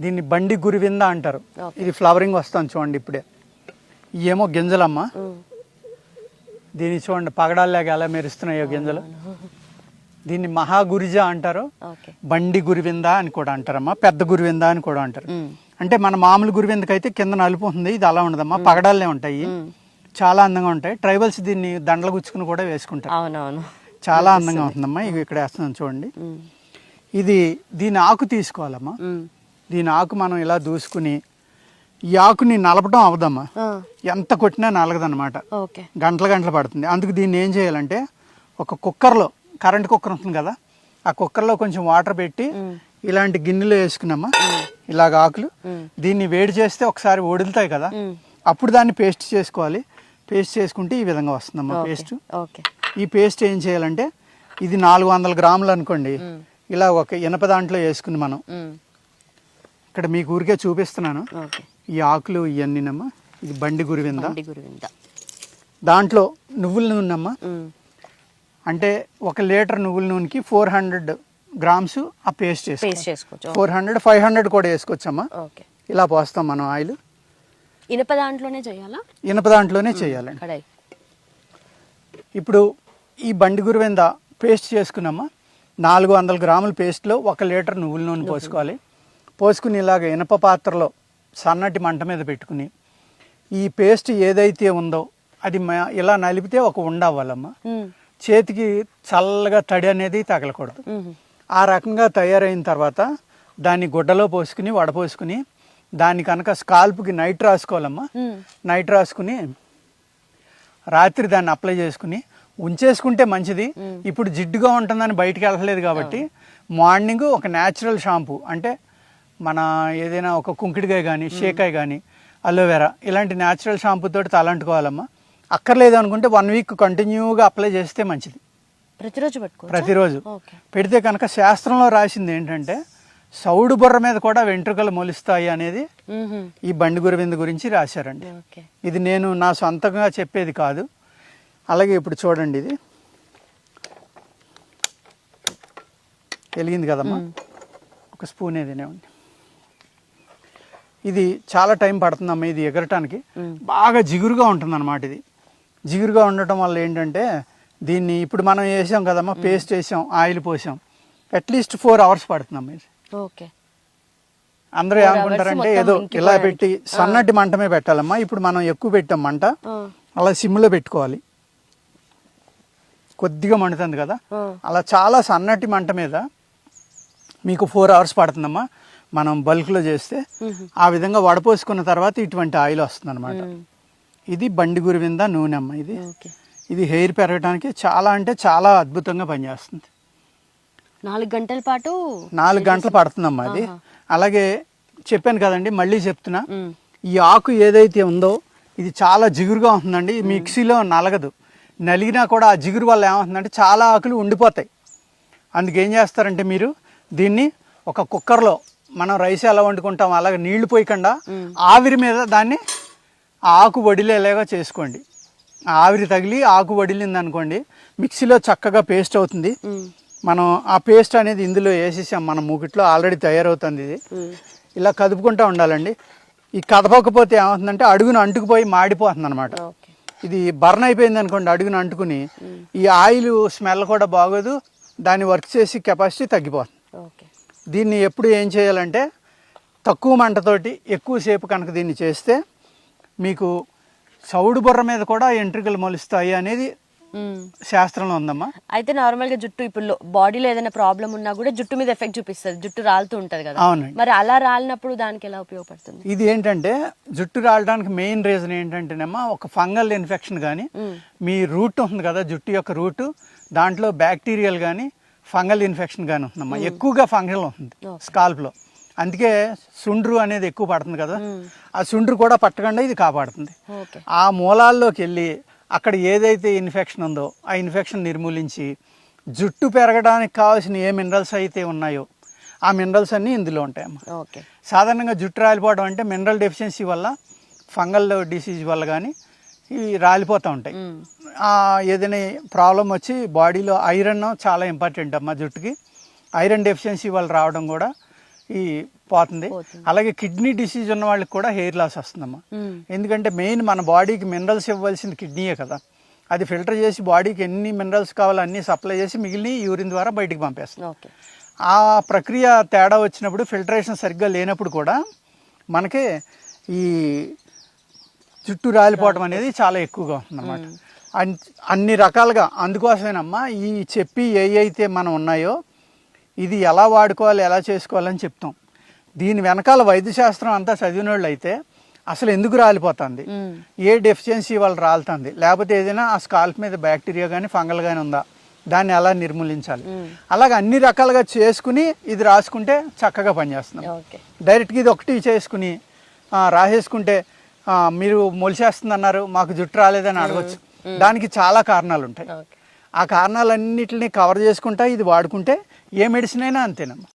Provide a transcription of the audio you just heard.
దీన్ని బండి గురివింద అంటారు. ఇది ఫ్లవరింగ్ వస్తాను చూడండి ఇప్పుడే. ఏమో గింజలమ్మ, దీన్ని చూడండి పగడాల్లాగా ఎలా మెరుస్తున్నాయో గింజలు. దీన్ని మహాగురిజ అంటారు, బండి గురివింద అని కూడా అంటారమ్మా, పెద్ద గురివింద అని కూడా అంటారు. అంటే మన మామూలు గురివిందకైతే కింద నలుపు ఉంటుంది, ఇది అలా ఉండదమ్మా, పగడాలే ఉంటాయి, చాలా అందంగా ఉంటాయి. ట్రైబల్స్ దీన్ని దండలు గుచ్చుకుని కూడా వేసుకుంటారు. అవునవును, చాలా అందంగా ఉంటుందమ్మా. ఇవి ఇక్కడ వేస్తున్నాను చూడండి. ఇది దీని ఆకు తీసుకోవాలమ్మా. దీని ఆకు మనం ఇలా దూసుకుని, ఈ ఆకుని నలపడం అవదమ్మా, ఎంత కొట్టినా నలగదన్నమాట, గంటలు పడుతుంది. అందుకు దీన్ని ఏం చేయాలంటే ఒక కుక్కర్లో, కరెంట్ కుక్కర్ ఉంటుంది కదా, ఆ కుక్కర్లో కొంచెం వాటర్ పెట్టి ఇలాంటి గిన్నెలో వేసుకున్నామా, ఇలాగ ఆకులు, దీన్ని వేడి చేస్తే ఒకసారి వదులుతాయి కదా, అప్పుడు దాన్ని పేస్ట్ చేసుకోవాలి. పేస్ట్ చేసుకుంటే ఈ విధంగా వస్తుందమ్మా పేస్ట్. ఈ పేస్ట్ ఏం చేయాలంటే, ఇది 400 గ్రాములు అనుకోండి, ఇలా ఒక ఇనప దాంట్లో వేసుకుని మనం ఇక్కడ మీకు ఊరికే చూపిస్తున్నాను. ఈ ఆకులు ఇవన్నీనమ్మా, ఇది బండి గురివింద. దాంట్లో నువ్వుల నూనె అమ్మా, అంటే 1 లీటర్ నువ్వుల నూనెకి 400 గ్రామ్స్ ఆ పేస్ట్ చేసుకోవచ్చు. 400, 500 కూడా వేసుకోవచ్చమ్మా. ఇలా పోస్తాం మనం ఆయిల్. ఇనప దాంట్లోనే చేయాలా? ఇనప దాంట్లోనే చేయాలండి. ఇప్పుడు ఈ బండి గురివింద పేస్ట్ చేసుకున్నామా, 400 గ్రాముల పేస్ట్లో 1 లీటర్ నువ్వుల నూనె పోసుకోవాలి. పోసుకుని ఇలాగ ఇనప పాత్రలో సన్నటి మంట మీద పెట్టుకుని ఈ పేస్ట్ ఏదైతే ఉందో అది ఇలా నలిపితే ఒక ఉండ అవ్వాలమ్మా. చేతికి చల్లగా తడి అనేది తగలకూడదు. ఆ రకంగా తయారైన తర్వాత దాన్ని గుడ్డలో పోసుకుని వడపోసుకుని దాన్ని కనుక స్కాల్ప్కి నైట్ రాసుకోవాలమ్మా. నైట్ రాసుకుని రాత్రి దాన్ని అప్లై చేసుకుని ఉంచేసుకుంటే మంచిది. ఇప్పుడు జిడ్డుగా ఉంటుందని బయటికి వెళ్ళలేదు కాబట్టి మార్నింగ్ ఒక న్యాచురల్ షాంపూ, అంటే మన ఏదైనా ఒక కుంకుడికాయ కానీ, షేకాయ కానీ, అలోవెరా ఇలాంటి న్యాచురల్ షాంపూతో తలంటుకోవాలమ్మా. అక్కర్లేదు అనుకుంటే 1 వీక్ కంటిన్యూగా అప్లై చేస్తే మంచిది. ప్రతిరోజు పెడితే కనుక శాస్త్రంలో రాసింది ఏంటంటే సౌడు బుర్ర మీద కూడా వెంట్రుకలు మొలుస్తాయి అనేది ఈ బండి గురివింద గురించి రాశారండి. ఇది నేను నా సొంతంగా చెప్పేది కాదు. అలాగే ఇప్పుడు చూడండి, ఇది వెలిగింది కదమ్మా, ఒక స్పూన్ ఏదైనా ఉంది. ఇది చాలా టైం పడుతుందమ్మా ఇది ఎగరటానికి, బాగా జిగురుగా ఉంటుంది అన్నమాట. ఇది జిగురుగా ఉండటం వల్ల ఏంటంటే దీన్ని ఇప్పుడు మనం వేసాం కదమ్మా, పేస్ట్ వేసాం, ఆయిల్ పోసాం, అట్లీస్ట్ 4 hours పడుతుందమ్మా ఇది. అందరూ ఏమనుకుంటారంటే ఏదో ఇలా పెట్టి సన్నటి మంటమే పెట్టాలమ్మా. ఇప్పుడు మనం ఎక్కువ పెట్టాం మంట, అలా సిమ్లో పెట్టుకోవాలి. కొద్దిగా మండుతుంది కదా, అలా చాలా సన్నటి మంట మీద మీకు 4 hours పడుతుందమ్మా మనం బల్క్లో చేస్తే. ఆ విధంగా వడపోసుకున్న తర్వాత ఇటువంటి ఆయిల్ వస్తుంది అనమాట. ఇది బండి గురివింద నూనె అమ్మ. ఇది హెయిర్ పెరగడానికి చాలా అంటే చాలా అద్భుతంగా పనిచేస్తుంది. 4 గంటల పాటు 4 గంటలు పడుతుందమ్మా అది. అలాగే చెప్పాను కదండి, మళ్ళీ చెప్తున్నా, ఈ ఆకు ఏదైతే ఉందో ఇది చాలా జిగురుగా ఉంటుందండి. మిక్సీలో నలగదు, నలిగినా కూడా ఆ జిగురు వల్ల ఏమవుతుందంటే చాలా ఆకులు ఉండిపోతాయి. అందుకేం చేస్తారంటే మీరు దీన్ని ఒక కుక్కర్లో, మనం రైస్ ఎలా వండుకుంటాం అలాగే నీళ్లు పోయకుండా ఆవిరి మీద దాన్ని ఆకు వడిలేలాగా చేసుకోండి. ఆవిరి తగిలి ఆకు వడిలింది అనుకోండి, మిక్సీలో చక్కగా పేస్ట్ అవుతుంది. మనం ఆ పేస్ట్ అనేది ఇందులో వేసేసాం, మన మూకిట్లో ఆల్రెడీ తయారవుతుంది. ఇది ఇలా కదుపుకుంటూ ఉండాలండి. ఈ కదపకపోతే ఏమవుతుందంటే అడుగున అంటుకుపోయి మాడిపోతుంది అనమాట. ఇది బర్న్ అయిపోయింది అనుకోండి, అడుగున అంటుకుని ఈ ఆయిల్ స్మెల్ కూడా బాగోదు, దాన్ని వర్క్ చేసి కెపాసిటీ తగ్గిపోతుంది. దీన్ని ఎప్పుడు ఏం చేయాలంటే తక్కువ మంటతోటి ఎక్కువసేపు కనుక దీన్ని చేస్తే మీకు సౌడు బుర్ర మీద కూడా ఎంట్రుకలు మొలుస్తాయి అనేది శాస్త్రంలో ఉందమ్మా. అయితే నార్మల్ గా జుట్టు ఇప్పుడు బాడీలో ఏదైనా ప్రాబ్లం ఉన్నా కూడా జుట్టు మీద ఎఫెక్ట్ చూపిస్తుంది, జుట్టు రాలుతూ ఉంటది కదా. అవునండి. మరి అలా రాలినప్పుడు దానికి ఎలా ఉపయోగపడుతుంది? ఇది ఏంటంటే జుట్టు రాలడానికి మెయిన్ రీజన్ ఏంటంటేనమ్మా, ఒక ఫంగల్ ఇన్ఫెక్షన్ కానీ, మీ రూట్ ఉంది కదా జుట్టు యొక్క రూట్, దాంట్లో బ్యాక్టీరియల్ కానీ ఫంగల్ ఇన్ఫెక్షన్ కానీ ఉంటుందమ్మా. ఎక్కువగా ఫంగల్ ఉంటుంది స్కాల్ప్లో. అందుకే సుండ్రు అనేది ఎక్కువ పడుతుంది కదా, ఆ సుండ్రు కూడా పట్టకుండా ఇది కాపాడుతుంది. ఆ మూలాల్లోకి వెళ్ళి అక్కడ ఏదైతే ఇన్ఫెక్షన్ ఉందో ఆ ఇన్ఫెక్షన్ నిర్మూలించి జుట్టు పెరగడానికి కావాల్సిన ఏ మినరల్స్ అయితే ఉన్నాయో ఆ మినరల్స్ అన్నీ ఇందులో ఉంటాయమ్మా. సాధారణంగా జుట్టు రాలిపోవడం అంటే మినరల్ డెఫిషియన్సీ వల్ల, ఫంగల్ డిసీజ్ వల్ల కానీ ఇవి రాలిపోతూ ఉంటాయి. ఏదైనా ప్రాబ్లం వచ్చి బాడీలో ఐరన్ చాలా ఇంపార్టెంట్ అమ్మా జుట్టుకి. ఐరన్ డెఫిషియన్సీ వల్ల రావడం కూడా ఈ పోతుంది. అలాగే కిడ్నీ డిసీజ్ ఉన్న వాళ్ళకి కూడా హెయిర్ లాస్ వస్తుందమ్మా. ఎందుకంటే మెయిన్ మన బాడీకి మినరల్స్ ఇవ్వాల్సింది కిడ్నీయే కదా. అది ఫిల్టర్ చేసి బాడీకి ఎన్ని మినరల్స్ కావాలో అన్నీ సప్లై చేసి మిగిలిన యూరిన్ ద్వారా బయటికి పంపేస్తుంది. ఆ ప్రక్రియ తేడా వచ్చినప్పుడు, ఫిల్టరేషన్ సరిగ్గా లేనప్పుడు కూడా మనకి ఈ జుట్టు రాలిపోవటం అనేది చాలా ఎక్కువగా ఉంటుంది అన్నమాట. అన్ని రకాలుగా. అందుకోసమేనమ్మా ఈ చెప్పి ఏ అయితే మనం ఉన్నాయో ఇది ఎలా వాడుకోవాలి, ఎలా చేసుకోవాలని చెప్తాం. దీని వెనకాల వైద్యశాస్త్రం అంతా చదివిన వాళ్ళు అయితే అసలు ఎందుకు రాలిపోతుంది, ఏ డెఫిషియన్సీ వల్ల రాలుతుంది, లేకపోతే ఏదైనా ఆ స్కాల్ప్ మీద బ్యాక్టీరియా కానీ ఫంగల్ కానీ ఉందా, దాన్ని ఎలా నిర్మూలించాలి, అలాగే అన్ని రకాలుగా చేసుకుని ఇది రాసుకుంటే చక్కగా పనిచేస్తున్నాం. డైరెక్ట్గా ఇది ఒకటి చేసుకుని రాసేసుకుంటే మీరు మొలిసేస్తుంది అన్నారు, మాకు జుట్టు రాలేదని అడగచ్చు. దానికి చాలా కారణాలు ఉంటాయి. ఆ కారణాలన్నింటినీ కవర్ చేసుకుంటా ఇది వాడుకుంటే ఏ మెడిసిన్ అయినా అంతేనమ్మా.